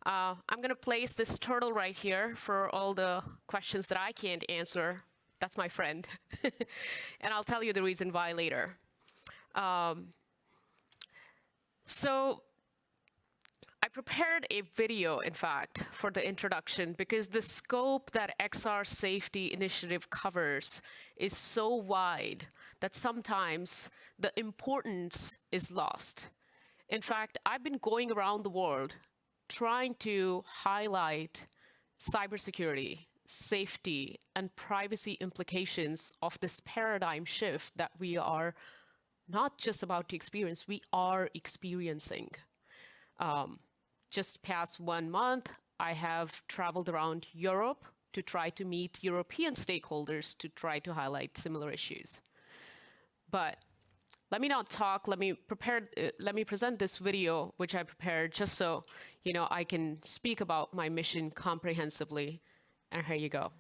I'm going to place this turtle right here for all the questions that I can't answer. That's my friend. And I'll tell you the reason why later. So I prepared a video, in fact, for the introduction because the scope that XR Safety Initiative covers is so wide that sometimes the importance is lost. In fact, I've been going around the world trying to highlight cybersecurity, safety, and privacy implications of this paradigm shift that we are not just about to experience, we are experiencing. Just past 1 month, I have traveled around Europe to try to meet European stakeholders to try to highlight similar issues. But let me not talk, let me present this video, which I prepared just so, I can speak about my mission comprehensively. And here you go.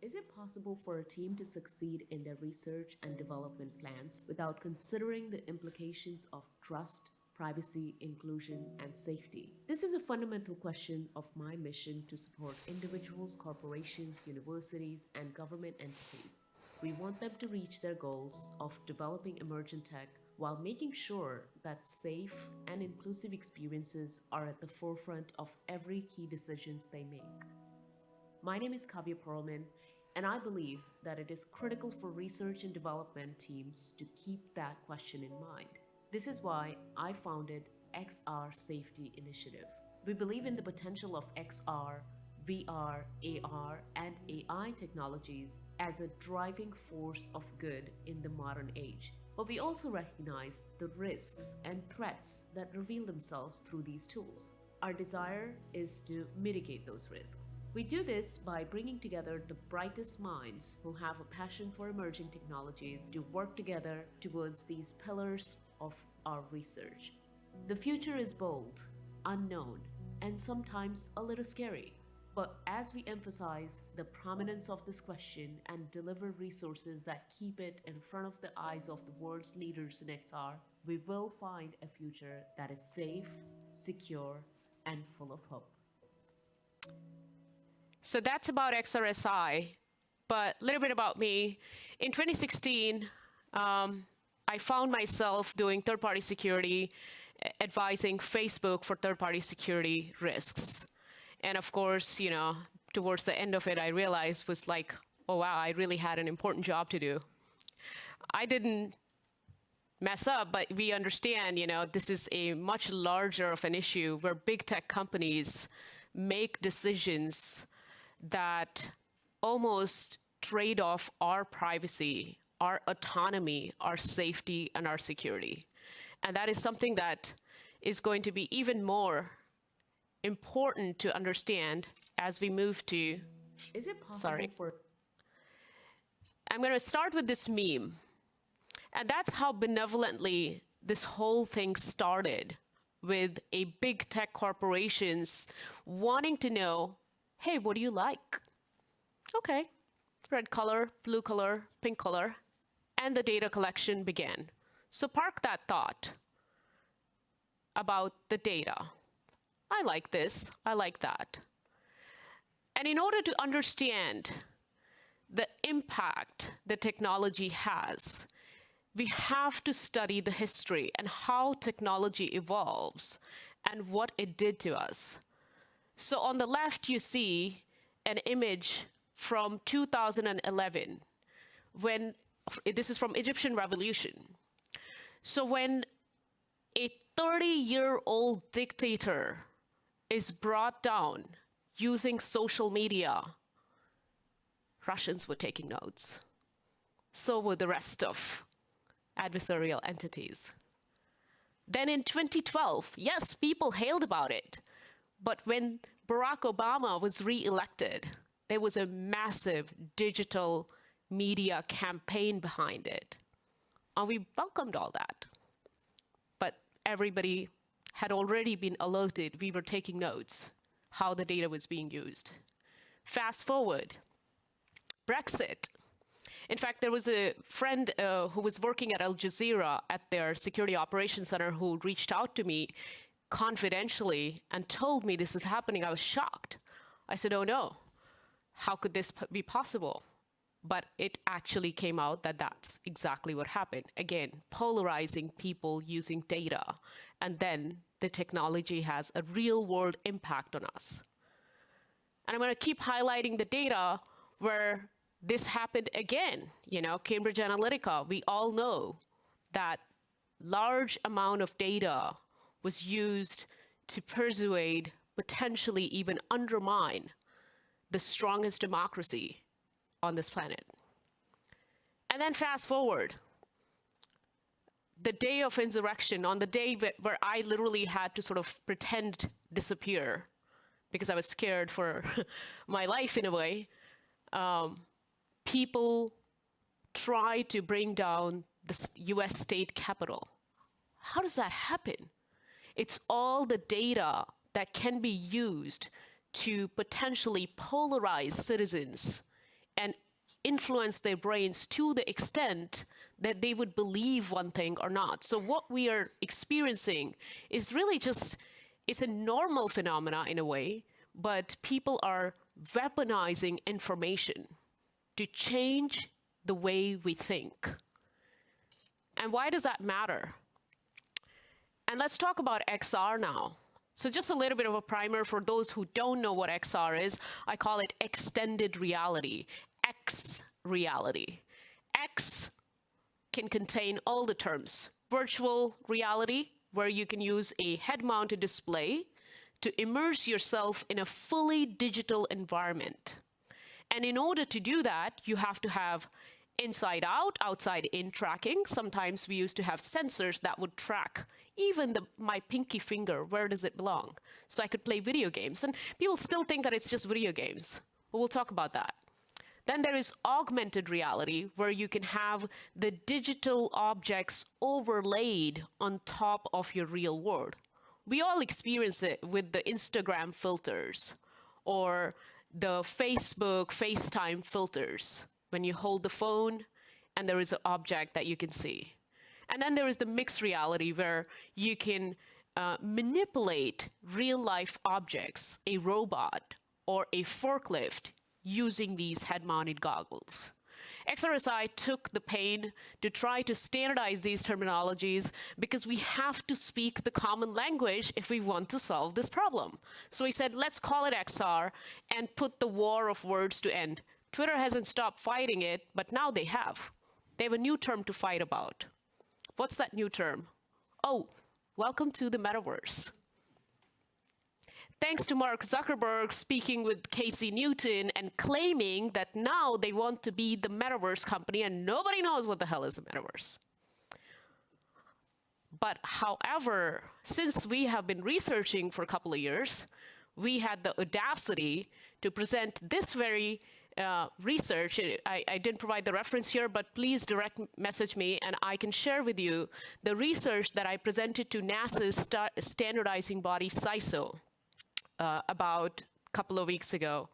Is it possible for a team to succeed in their research and development plans without considering the implications of trust, privacy, inclusion, and safety? This is a fundamental question of my mission to support individuals, corporations, universities, and government entities. We want them to reach their goals of developing emergent tech while making sure that safe and inclusive experiences are at the forefront of every key decisions they make. My name is Kavya Pearlman, and I believe that it is critical for research and development teams to keep that question in mind. This is why I founded XR Safety Initiative. We believe in the potential of XR, VR, AR, and AI technologies as a driving force of good in the modern age. But we also recognize the risks and threats that reveal themselves through these tools. Our desire is to mitigate those risks. We do this by bringing together the brightest minds who have a passion for emerging technologies to work together towards these pillars of our research. The future is bold, unknown, and sometimes a little scary. But as we emphasize the prominence of this question and deliver resources that keep it in front of the eyes of the world's leaders in XR, we will find a future that is safe, secure, and full of hope. So that's about XRSI, but a little bit about me. In 2016, I found myself doing third-party security, advising Facebook for third-party security risks. And of course, towards the end of it, I realized was like, oh wow, I really had an important job to do. I didn't mess up, but we understand, this is a much larger of an issue where big tech companies make decisions that almost trade off our privacy, our autonomy, our safety, and our security. And that is something that is going to be even more important to understand as we move to... Is it possible for... I'm going to start with this meme. And that's how benevolently this whole thing started, with a big tech corporations wanting to know, hey, what do you like? Okay, red color, blue color, pink color, and the data collection began. So park that thought about the data. I like this, I like that. And in order to understand the impact the technology has, we have to study the history and how technology evolves and what it did to us. So on the left, you see an image from 2011, when this is from Egyptian Revolution. So when a 30-year-old dictator is brought down using social media, Russians were taking notes. So were the rest of adversarial entities. Then in 2012, yes, people hailed about it. But when Barack Obama was re-elected, there was a massive digital media campaign behind it. And we welcomed all that. But everybody had already been alerted. We were taking notes how the data was being used. Fast forward, Brexit. In fact, there was a friend who was working at Al Jazeera at their security operations center who reached out to me confidentially and told me this is happening, I was shocked. I said, oh no, how could this be possible? But it actually came out that that's exactly what happened. Again, polarizing people using data, and then the technology has a real world impact on us. And I'm going to keep highlighting the data where this happened again. You know, Cambridge Analytica, we all know that large amount of data was used to persuade, potentially even undermine, the strongest democracy on this planet. And then fast forward, the day of insurrection, on the day where I literally had to sort of pretend disappear because I was scared for my life in a way, people try to bring down the US state capitol. How does that happen? It's all the data that can be used to potentially polarize citizens and influence their brains to the extent that they would believe one thing or not. So what we are experiencing is really just, it's a normal phenomena in a way, but people are weaponizing information to change the way we think. And why does that matter? And let's talk about XR now. So just a little bit of a primer for those who don't know what XR is. I call it extended reality, X reality. X can contain all the terms. Virtual reality, where you can use a head-mounted display to immerse yourself in a fully digital environment. And in order to do that, you have to have inside out, outside in tracking. Sometimes we used to have sensors that would track even my pinky finger, where does it belong? So I could play video games. And people still think that it's just video games. But we'll talk about that. Then there is augmented reality, where you can have the digital objects overlaid on top of your real world. We all experience it with the Instagram filters or the Facebook FaceTime filters, when you hold the phone and there is an object that you can see. And then there is the mixed reality, where you can manipulate real life objects, a robot or a forklift, using these head-mounted goggles. XRSI took the pain to try to standardize these terminologies because we have to speak the common language if we want to solve this problem. So we said, let's call it XR and put the war of words to end. Twitter hasn't stopped fighting it, but now they have. They have a new term to fight about. What's that new term? Oh, welcome to the metaverse. Thanks to Mark Zuckerberg speaking with Casey Newton and claiming that now they want to be the metaverse company, and nobody knows what the hell is the metaverse. But however, since we have been researching for a couple of years, we had the audacity to present this very research. I didn't provide the reference here, but please direct message me and I can share with you the research that I presented to NASA's standardizing body, CISO, about a couple of weeks ago.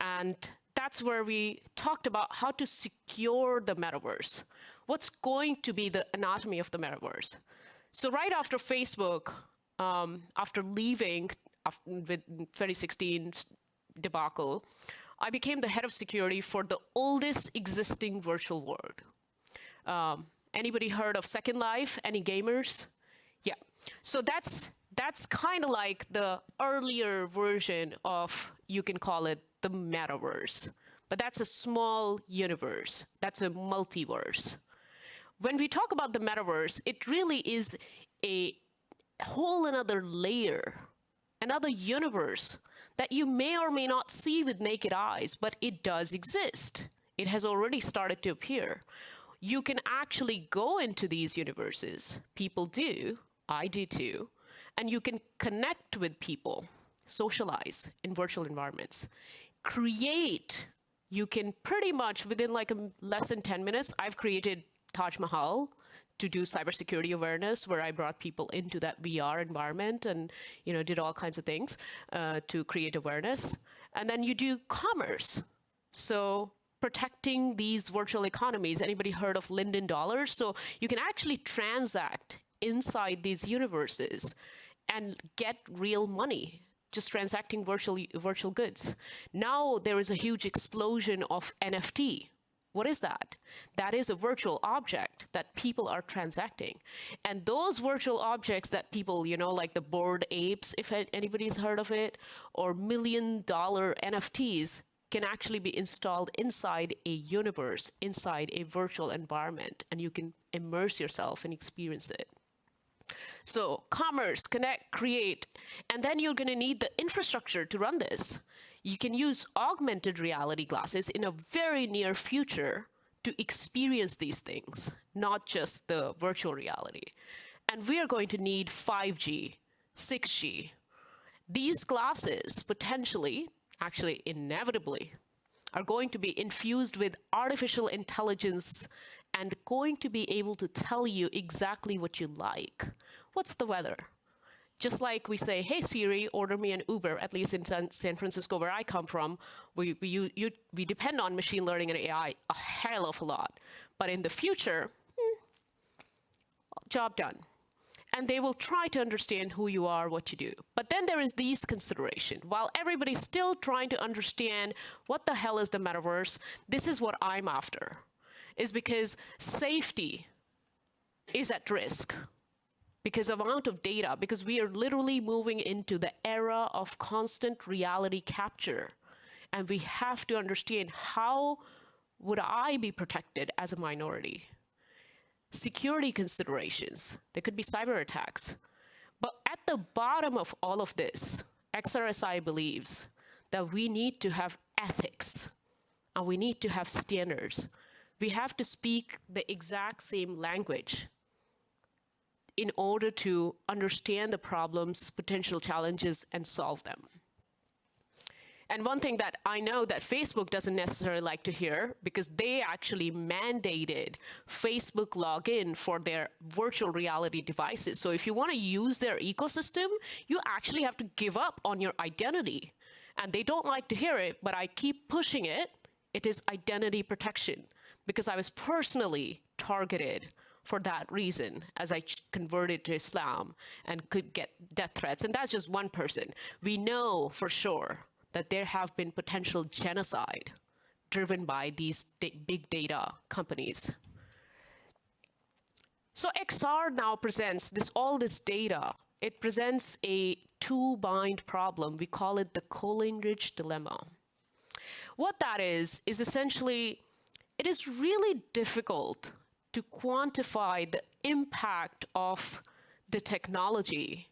And that's where we talked about how to secure the metaverse. What's going to be the anatomy of the metaverse? So right after Facebook, after leaving with 2016 debacle, I became the head of security for the oldest existing virtual world. Anybody heard of Second Life? Any gamers? Yeah. So that's kind of like the earlier version of, you can call it the metaverse. But that's a small universe. That's a multiverse. When we talk about the metaverse, it really is a whole another layer, another universe that you may or may not see with naked eyes, but it does exist. It has already started to appear. You can actually go into these universes. People do. I do too. And you can connect with people, socialize in virtual environments, create. You can pretty much, within like less than 10 minutes, I've created Taj Mahal to do cybersecurity awareness, where I brought people into that VR environment and did all kinds of things to create awareness. And then you do commerce. So protecting these virtual economies. Anybody heard of Linden dollars? So you can actually transact inside these universes and get real money just transacting virtual goods. Now there is a huge explosion of NFT. What is that? That is a virtual object that people are transacting. And those virtual objects that people, like the Bored Apes, if anybody's heard of it, or $1 million NFTs, can actually be installed inside a universe, inside a virtual environment, and you can immerse yourself and experience it. So commerce, connect, create, and then you're going to need the infrastructure to run this. You can use augmented reality glasses in a very near future to experience these things, not just the virtual reality. And we are going to need 5G, 6G. These glasses potentially, actually inevitably, are going to be infused with artificial intelligence and going to be able to tell you exactly what you like. What's the weather? Just like we say, hey Siri, order me an Uber, at least in San Francisco where I come from, we depend on machine learning and AI a hell of a lot. But in the future, job done. And they will try to understand who you are, what you do. But then there is these considerations. While everybody's still trying to understand what the hell is the metaverse, this is what I'm after. Is because safety is at risk. Because of amount of data, because we are literally moving into the era of constant reality capture. And we have to understand, how would I be protected as a minority? Security considerations, there could be cyber attacks. But at the bottom of all of this, XRSI believes that we need to have ethics and we need to have standards. We have to speak the exact same language in order to understand the problems, potential challenges, and solve them. And one thing that I know that Facebook doesn't necessarily like to hear, because they actually mandated Facebook login for their virtual reality devices. So if you want to use their ecosystem, you actually have to give up on your identity. And they don't like to hear it, but I keep pushing it. It is identity protection, because I was personally targeted for that reason as I converted to Islam and could get death threats. And that's just one person. We know for sure that there have been potential genocide driven by these big data companies. So XR now presents all this data. It presents a two-bind problem. We call it the Coleridge dilemma. What that is essentially, it is really difficult to quantify the impact of the technology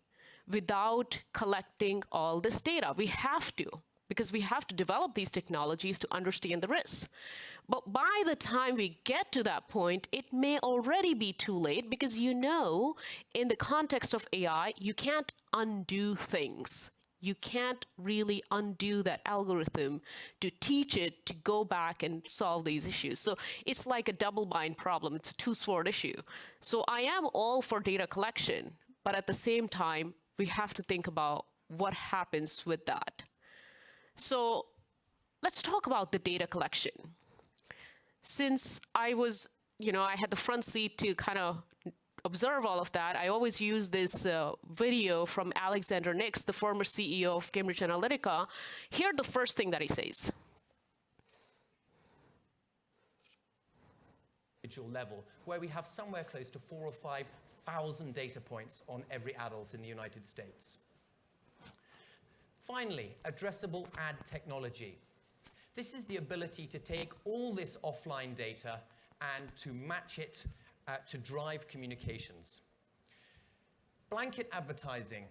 without collecting all this data. We have to, because we have to develop these technologies to understand the risks. But by the time we get to that point, it may already be too late, because in the context of AI, you can't undo things. You can't really undo that algorithm to teach it to go back and solve these issues. So it's like a double-bind problem. It's a two-sword issue. So I am all for data collection, but at the same time, we have to think about what happens with that. So let's talk about the data collection. Since I was, I had the front seat to kind of observe all of that, I always use this video from Alexander Nix, the former CEO of Cambridge Analytica. Here's the first thing that he says. Level, where we have somewhere close to 4,000 or 5,000 data points on every adult in the United States. Finally, addressable ad technology. This is the ability to take all this offline data and to match it to drive communications. Blanket advertising.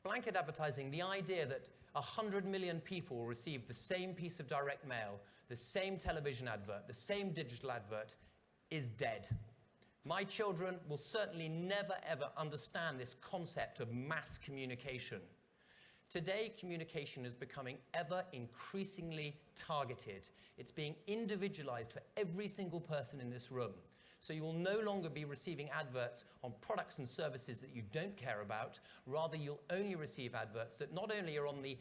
Blanket advertising, the idea that 100 million people will receive the same piece of direct mail, the same television advert, the same digital advert, is dead. My children will certainly never ever understand this concept of mass communication. Today, communication is becoming ever increasingly targeted. It's being individualized for every single person in this room. So you will no longer be receiving adverts on products and services that you don't care about. Rather, you'll only receive adverts that not only are on the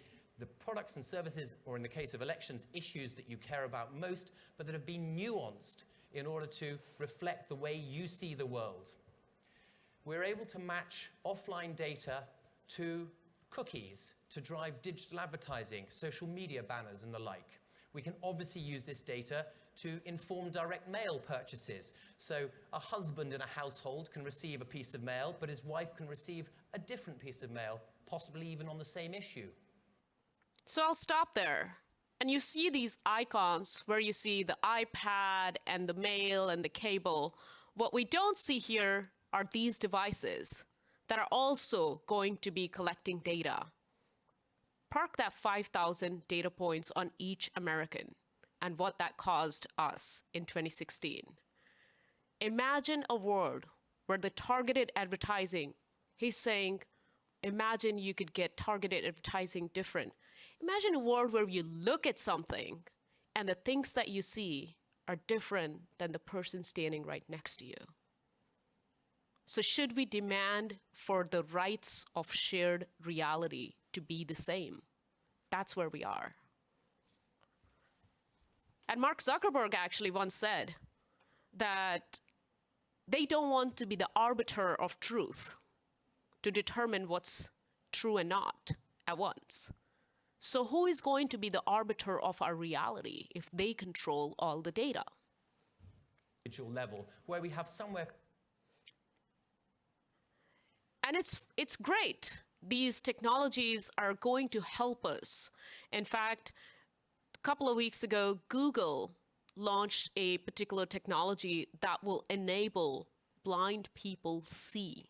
products and services, or in the case of elections, issues that you care about most, but that have been nuanced in order to reflect the way you see the world. We're able to match offline data to cookies to drive digital advertising, social media banners and the like. We can obviously use this data to inform direct mail purchases. So a husband in a household can receive a piece of mail, but his wife can receive a different piece of mail, possibly even on the same issue. So I'll stop there. And you see these icons where you see the iPad and the mail and the cable. What we don't see here are these devices that are also going to be collecting data. Park that 5,000 data points on each American and what that caused us in 2016. Imagine a world where the targeted advertising, he's saying, imagine you could get targeted advertising different. Imagine a world where you look at something and the things that you see are different than the person standing right next to you. So should we demand for the rights of shared reality to be the same? That's where we are. And Mark Zuckerberg actually once said that they don't want to be the arbiter of truth to determine what's true and not at once. So who is going to be the arbiter of our reality if they control all the data? Level, where we have somewhere. And it's great. These technologies are going to help us. In fact, a couple of weeks ago, Google launched a particular technology that will enable blind people see.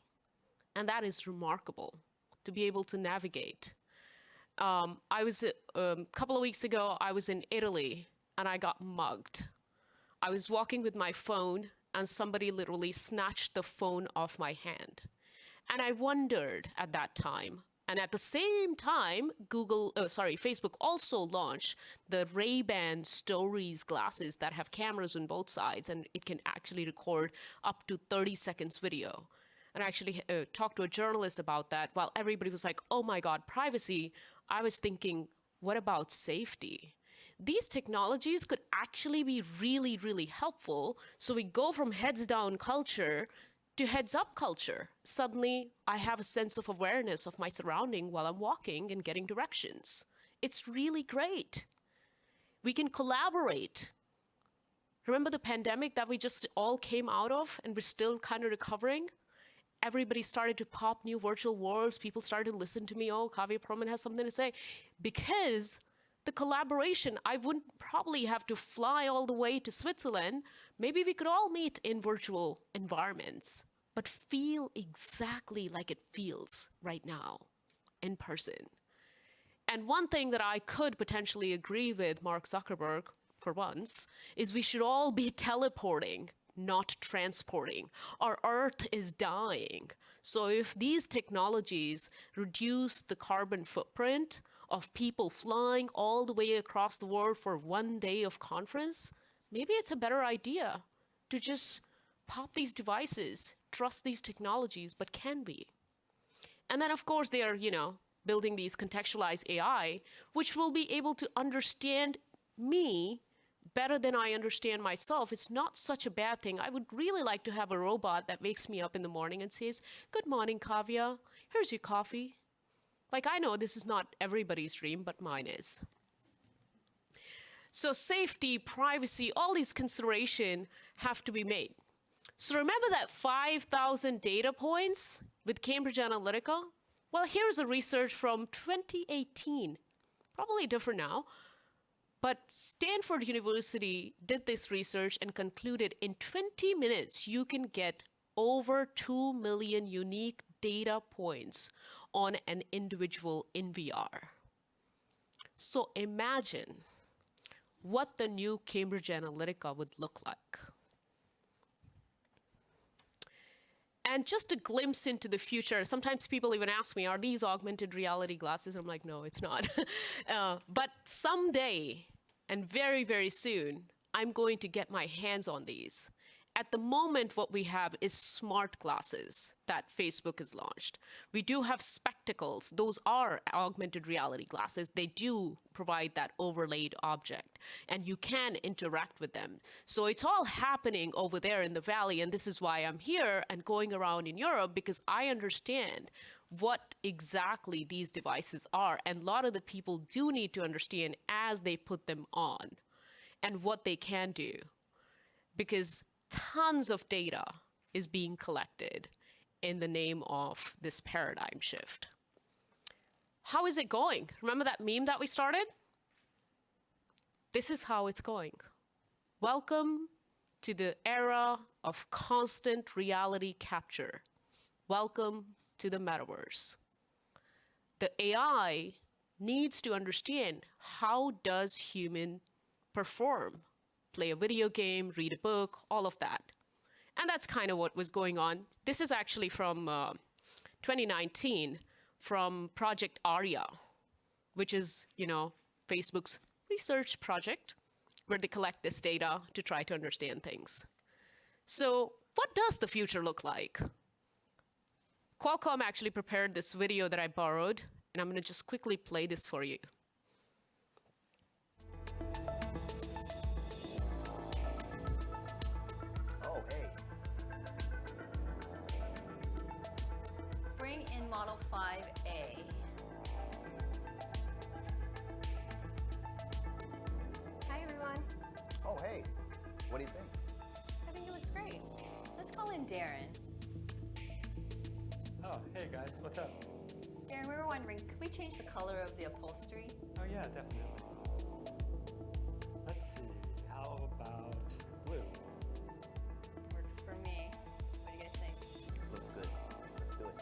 And that is remarkable, to be able to navigate. I was, a couple of weeks ago, I was in Italy and I got mugged. I was walking with my phone and somebody literally snatched the phone off my hand. And I wondered at that time, and at the same time, Facebook also launched the Ray-Ban Stories glasses that have cameras on both sides, and it can actually record up to 30 seconds video. And I actually talked to a journalist about that. While everybody was like, oh my God, privacy, I was thinking, what about safety? These technologies could actually be really, really helpful. So we go from heads down culture to heads up culture. Suddenly, I have a sense of awareness of my surrounding while I'm walking and getting directions. It's really great. We can collaborate. Remember the pandemic that we just all came out of and we're still kind of recovering? Everybody started to pop new virtual worlds. People started to listen to me. Oh, Kavya Pearlman has something to say. Because the collaboration, I wouldn't probably have to fly all the way to Switzerland. Maybe we could all meet in virtual environments, but feel exactly like it feels right now in person. And one thing that I could potentially agree with Mark Zuckerberg for once is we should all be teleporting, not transporting. Our Earth is dying. So if these technologies reduce the carbon footprint of people flying all the way across the world for one day of conference, maybe it's a better idea to just pop these devices, trust these technologies, but can we? And then of course they are, building these contextualized AI, which will be able to understand me better than I understand myself. It's not such a bad thing. I would really like to have a robot that wakes me up in the morning and says, good morning, Kavya. Here's your coffee. Like, I know this is not everybody's dream, but mine is. So safety, privacy, all these considerations have to be made. So remember that 5,000 data points with Cambridge Analytica? Well, here's a research from 2018, probably different now, but Stanford University did this research and concluded in 20 minutes, you can get over 2 million unique data points on an individual in VR. So imagine what the new Cambridge Analytica would look like. And just a glimpse into the future. Sometimes people even ask me, are these augmented reality glasses? I'm like, no, it's not. But someday, and very, very soon, I'm going to get my hands on these. at the moment, what we have is smart glasses that Facebook has launched. We do have spectacles. Those are augmented reality glasses. They do provide that overlaid object, and you can interact with them. So it's all happening over there in the valley, and this is why I'm here and going around in Europe, because I understand what exactly these devices are. And a lot of the people do need to understand as they put them on and what they can do, because tons of data is being collected in the name of this paradigm shift. How is it going? Remember that meme that we started? This is how it's going. Welcome to the era of constant reality capture. Welcome to the metaverse. The AI needs to understand, how does human perform? Play a video game, read a book, all of that. And that's kind of what was going on. This is actually from 2019 from Project Aria, which is, Facebook's research project where they collect this data to try to understand things. So what does the future look like? Qualcomm actually prepared this video that I borrowed, and I'm going to just quickly play this for you. Oh, hey. Bring in Model 5A. Hi, everyone. Oh, hey. What do you think? I think it looks great. Let's call in Darren. Oh, hey guys, what's up? Darren, we were wondering, could we change the color of the upholstery? Oh yeah, definitely. Let's see, how about blue? Works for me. What do you guys think? Looks good. Let's do it.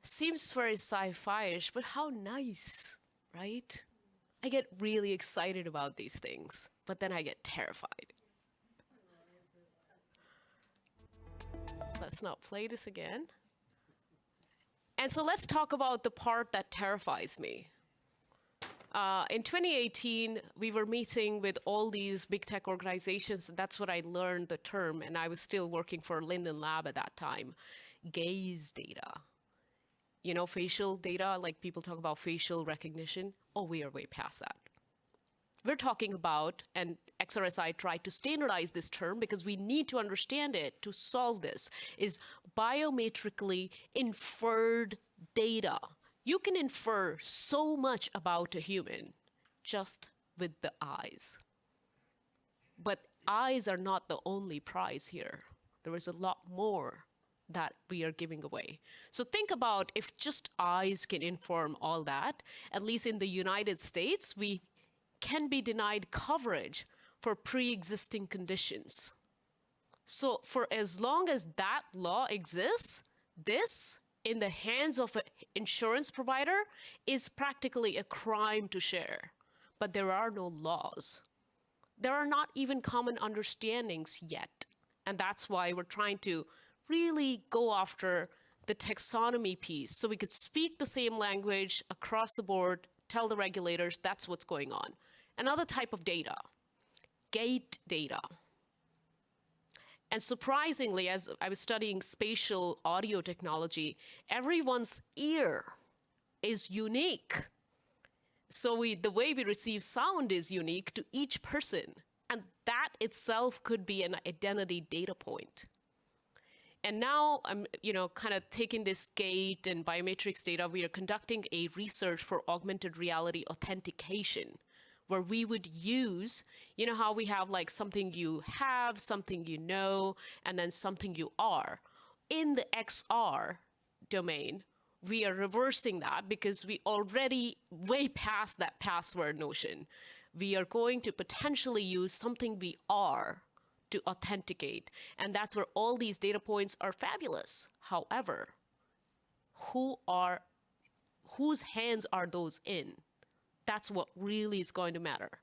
Seems very sci-fi-ish, but how nice, right? I get really excited about these things, but then I get terrified. Let's not play this again. And so let's talk about the part that terrifies me. In 2018, we were meeting with all these big tech organizations, and that's what I learned the term, and I was still working for Linden Lab at that time. Gaze data. Facial data, like people talk about facial recognition. Oh, we are way past that. We're talking about, and XRSI tried to standardize this term because we need to understand it to solve this, is biometrically inferred data. You can infer so much about a human just with the eyes. But eyes are not the only prize here. There is a lot more that we are giving away. So think about if just eyes can inform all that, at least in the United States, we can be denied coverage for pre-existing conditions. So for as long as that law exists, this in the hands of an insurance provider is practically a crime to share. But there are no laws. There are not even common understandings yet. And that's why we're trying to really go after the taxonomy piece so we could speak the same language across the board, tell the regulators that's what's going on. Another type of data, gate data. And surprisingly, as I was studying spatial audio technology, everyone's ear is unique. So the way we receive sound is unique to each person. And that itself could be an identity data point. And now I'm, kind of taking this gate and biometrics data. We are conducting a research for augmented reality authentication, where we would use, how we have like something you have, something you know, and then something you are. In the XR domain, we are reversing that because we already way past that password notion. We are going to potentially use something we are to authenticate. And that's where all these data points are fabulous. However, whose hands are those in? That's what really is going to matter.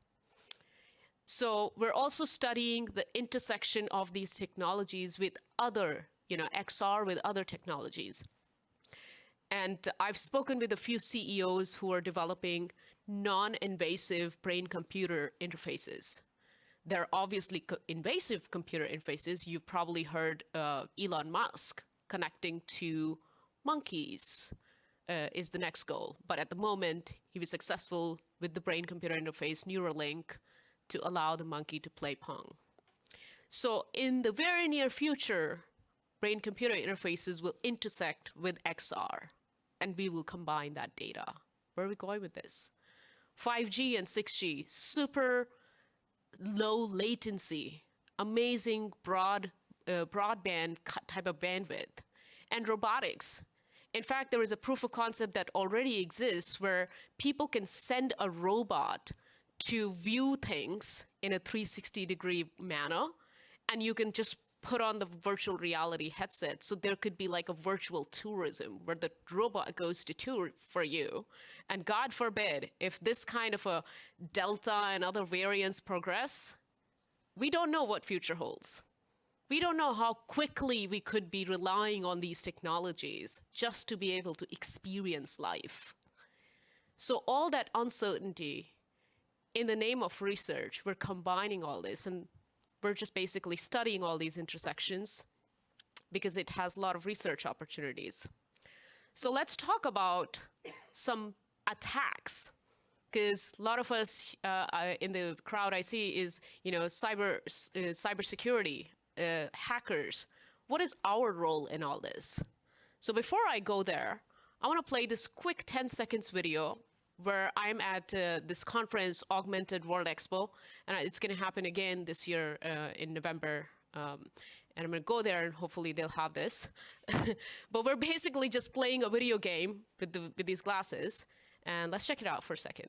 So we're also studying the intersection of these technologies with other, XR with other technologies. And I've spoken with a few CEOs who are developing non-invasive brain-computer interfaces. There are obviously invasive computer interfaces. You've probably heard Elon Musk connecting to monkeys is the next goal. But at the moment, he was successful with the brain-computer interface Neuralink to allow the monkey to play Pong. So in the very near future, brain-computer interfaces will intersect with XR, and we will combine that data. Where are we going with this? 5G and 6G, super low latency, amazing broadband type of bandwidth, and robotics. In fact, there is a proof of concept that already exists where people can send a robot to view things in a 360-degree manner, and you can just put on the virtual reality headset. So there could be like a virtual tourism where the robot goes to tour for you. And God forbid, if this kind of a Delta and other variants progress, we don't know what future holds. We don't know how quickly we could be relying on these technologies just to be able to experience life. So all that uncertainty, in the name of research, we're combining all this, and we're just basically studying all these intersections because it has a lot of research opportunities. So let's talk about some attacks, because a lot of us in the crowd I see is, cybersecurity, hackers. What is our role in all this? So before I go there, I want to play this quick 10 seconds video where I'm at this conference, Augmented World Expo, and it's going to happen again this year in November. And I'm going to go there, and hopefully they'll have this. But we're basically just playing a video game with these glasses. And let's check it out for a second.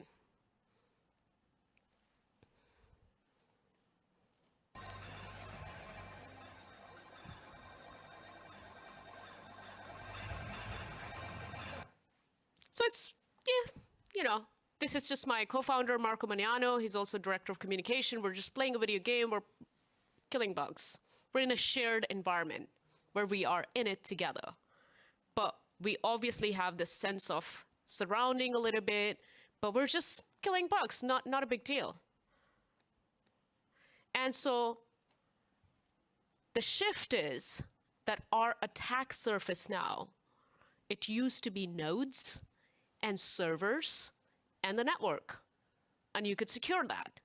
So it's, this is just my co-founder, Marco Maniano. He's also director of communication. We're just playing a video game. We're killing bugs. We're in a shared environment where we are in it together. But we obviously have this sense of surrounding a little bit, but we're just killing bugs, not a big deal. And so the shift is that our attack surface now, it used to be nodes and servers and the network, and you could secure that.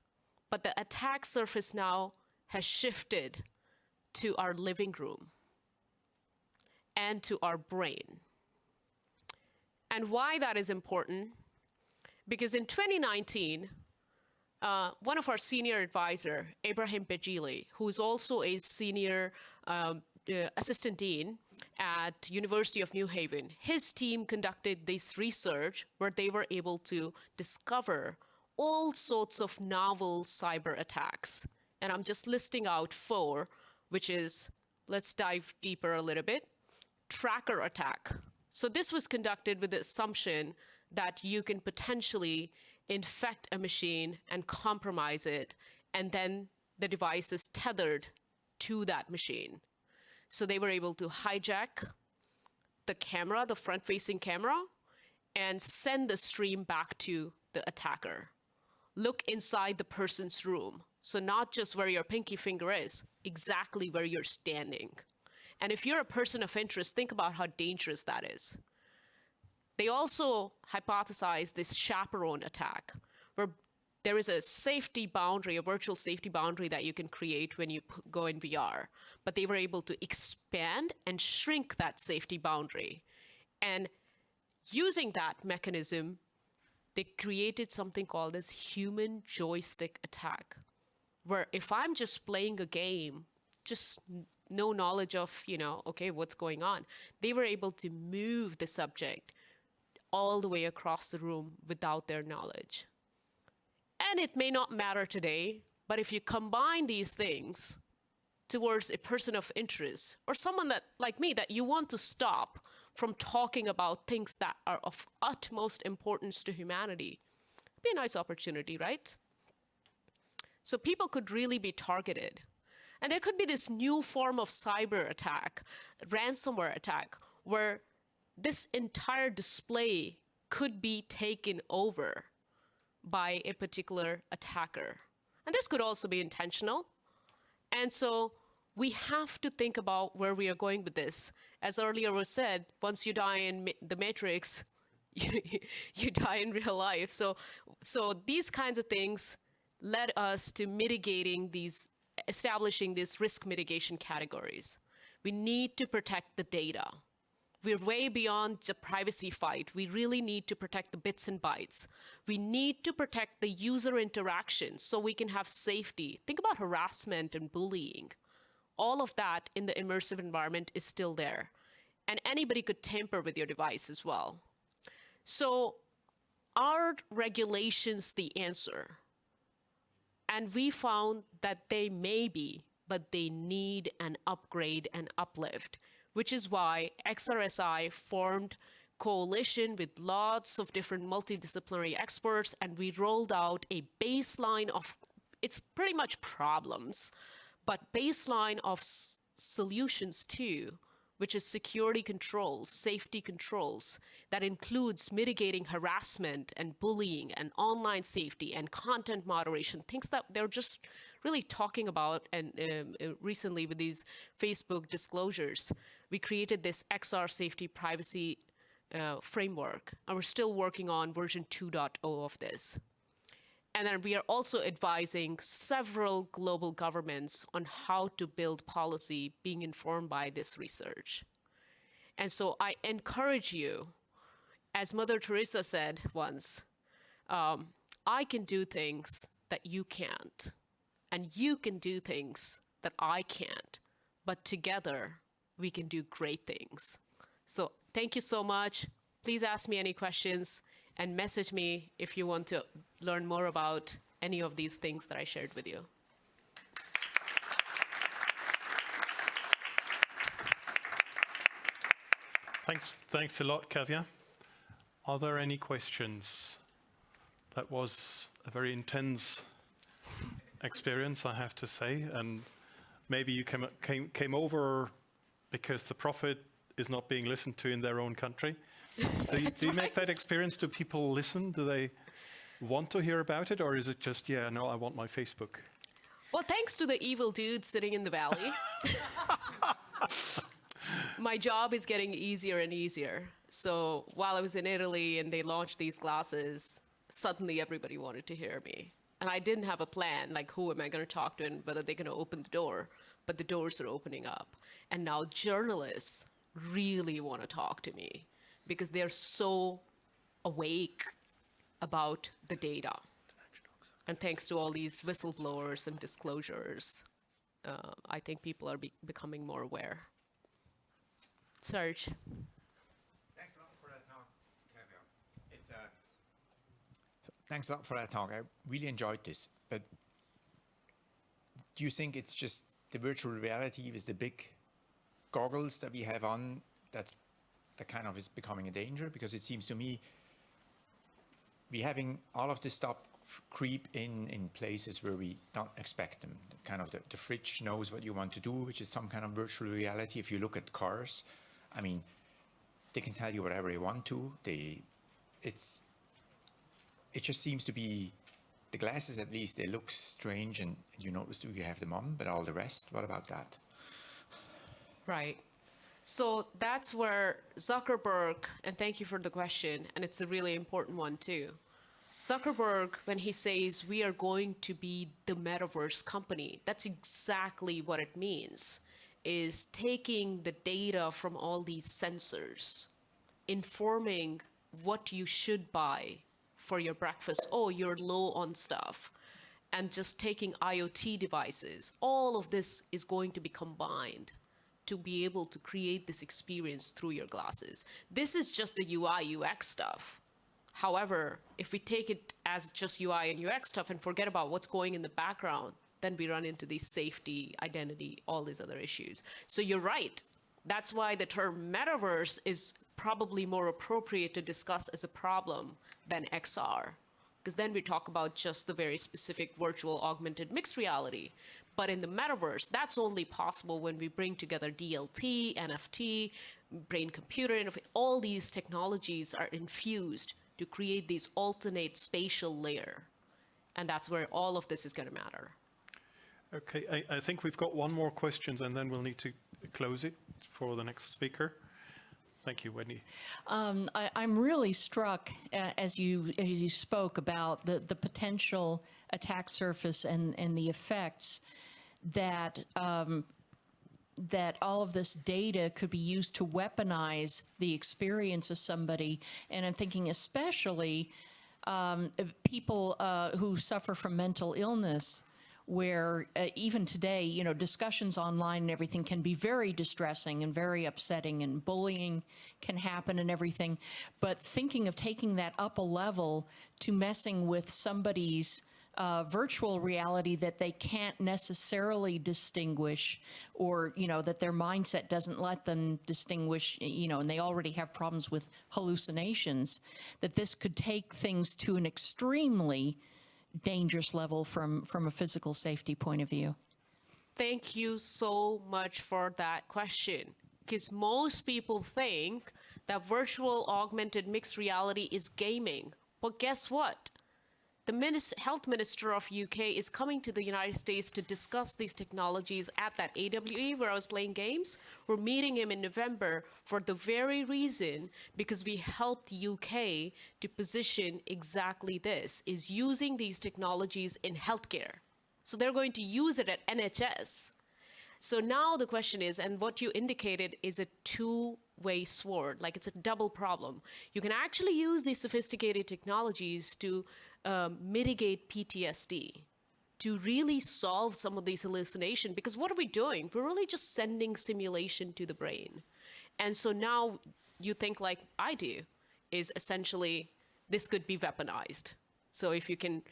But the attack surface now has shifted to our living room and to our brain. And why that is important, because in 2019, one of our senior advisor, Ibrahim Bejili, who is also a senior assistant dean at University of New Haven, his team conducted this research where they were able to discover all sorts of novel cyber attacks. And I'm just listing out 4, which is, let's dive deeper a little bit, tracker attack. So this was conducted with the assumption that you can potentially infect a machine and compromise it, and then the device is tethered to that machine. So they were able to hijack the camera, the front-facing camera, and send the stream back to the attacker. Look inside the person's room. So not just where your pinky finger is, exactly where you're standing. And if you're a person of interest, think about how dangerous that is. They also hypothesized this chaperone attack, where there is a safety boundary, a virtual safety boundary that you can create when you go in VR. But they were able to expand and shrink that safety boundary. And using that mechanism, they created something called this human joystick attack, where if I'm just playing a game, just no knowledge of, okay, what's going on, they were able to move the subject all the way across the room without their knowledge. And it may not matter today, but if you combine these things towards a person of interest or someone that, like me, that you want to stop from talking about things that are of utmost importance to humanity, it'd be a nice opportunity, right? So people could really be targeted. And there could be this new form of cyber attack, ransomware attack, where this entire display could be taken over by a particular attacker. And this could also be intentional. And so we have to think about where we are going with this. As earlier was said, once you die in the Matrix, you die in real life. So these kinds of things led us to establishing these risk mitigation categories. We need to protect the data. We're way beyond the privacy fight. We really need to protect the bits and bytes. We need to protect the user interactions so we can have safety. Think about harassment and bullying. All of that in the immersive environment is still there. And anybody could tamper with your device as well. So are regulations the answer? And we found that they may be, but they need an upgrade and uplift, which is why XRSI formed coalition with lots of different multidisciplinary experts, and we rolled out a baseline of, it's pretty much problems, but baseline of solutions too, which is security controls, safety controls, that includes mitigating harassment and bullying and online safety and content moderation, things that they're just really talking about. And recently with these Facebook disclosures, we created this XR safety privacy framework, and we're still working on version 2.0 of this. And then we are also advising several global governments on how to build policy being informed by this research. And so I encourage you, as Mother Teresa said once, I can do things that you can't, and you can do things that I can't, but together we can do great things. So thank you so much. Please ask me any questions and message me if you want to learn more about any of these things that I shared with you. Thanks a lot, Kavya. Are there any questions? That was a very intense experience, I have to say, and maybe you came over because the prophet is not being listened to in their own country. Do you make that experience? Do people listen? Do they want to hear about it? Or is it just, yeah, no, I want my Facebook? Well, thanks to the evil dude sitting in the valley, my job is getting easier and easier. So while I was in Italy and they launched these glasses, suddenly everybody wanted to hear me. And I didn't have a plan, like who am I going to talk to and whether they're going to open the door. But the doors are opening up. And now journalists really want to talk to me because they're so awake about the data. And thanks to all these whistleblowers and disclosures, I think people are becoming more aware. Serge. Thanks a lot for that talk, Kavya. Thanks a lot for that talk. I really enjoyed this. But do you think it's just the virtual reality with the big goggles that we have on that kind of is becoming a danger? Because it seems to me we're having all of this stuff creep in places where we don't expect them. Kind of the fridge knows what you want to do, which is some kind of virtual reality. If you look at cars, I mean, they can tell you whatever they want to. It just seems to be, the glasses at least, they look strange and you notice you have them on, but all the rest, what about that? Right. So that's where Zuckerberg, and thank you for the question, and it's a really important one too. Zuckerberg, when he says we are going to be the metaverse company, that's exactly what it means, is taking the data from all these sensors, informing what you should buy for your breakfast. Oh, you're low on stuff. And just taking IoT devices. All of this is going to be combined to be able to create this experience through your glasses. This is just the UI, UX stuff. However, if we take it as just UI and UX stuff and forget about what's going in the background, then we run into these safety, identity, all these other issues. So you're right. That's why the term metaverse is probably more appropriate to discuss as a problem than XR. Because then we talk about just the very specific virtual augmented mixed reality. But in the metaverse, that's only possible when we bring together DLT, NFT, brain computer interface. All these technologies are infused to create these alternate spatial layer. And that's where all of this is going to matter. Okay, I think we've got one more question, and then we'll need to close it for the next speaker. Thank you, Wendy. I'm really struck as you spoke about the potential attack surface and the effects that that all of this data could be used to weaponize the experience of somebody. And I'm thinking especially people who suffer from mental illness, where even today, you know, discussions online and everything can be very distressing and very upsetting, and bullying can happen and everything. But thinking of taking that up a level to messing with somebody's virtual reality that they can't necessarily distinguish, or, you know, that their mindset doesn't let them distinguish, you know, and they already have problems with hallucinations, that this could take things to an extremely dangerous level from a physical safety point of view. Thank you so much for that question, because most people think that virtual augmented mixed reality is gaming. But guess what? The health minister of UK is coming to the United States to discuss these technologies at that AWE where I was playing games. We're meeting him in November for the very reason, because we helped UK to position exactly this, is using these technologies in healthcare. So they're going to use it at NHS. So now the question is, and what you indicated is a two-way sword, like it's a double problem. You can actually use these sophisticated technologies to mitigate PTSD, to really solve some of these hallucinations, because what are we doing? We're really just sending simulation to the brain. And so now you think like I do, is essentially this could be weaponized. So if you can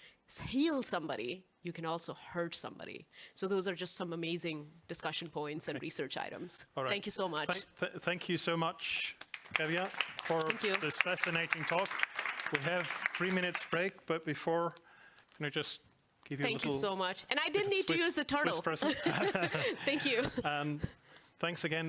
heal somebody, you can also hurt somebody. So those are just some amazing discussion points and research items. All right. Thank you so much. Thank you so much, Kavya, for Thank you. this fascinating talk. We have 3 minutes break, but before, can I just give you a Thank little... you so much. And I didn't need to Swiss- use the turtle. Swiss present? Thank you. Thanks again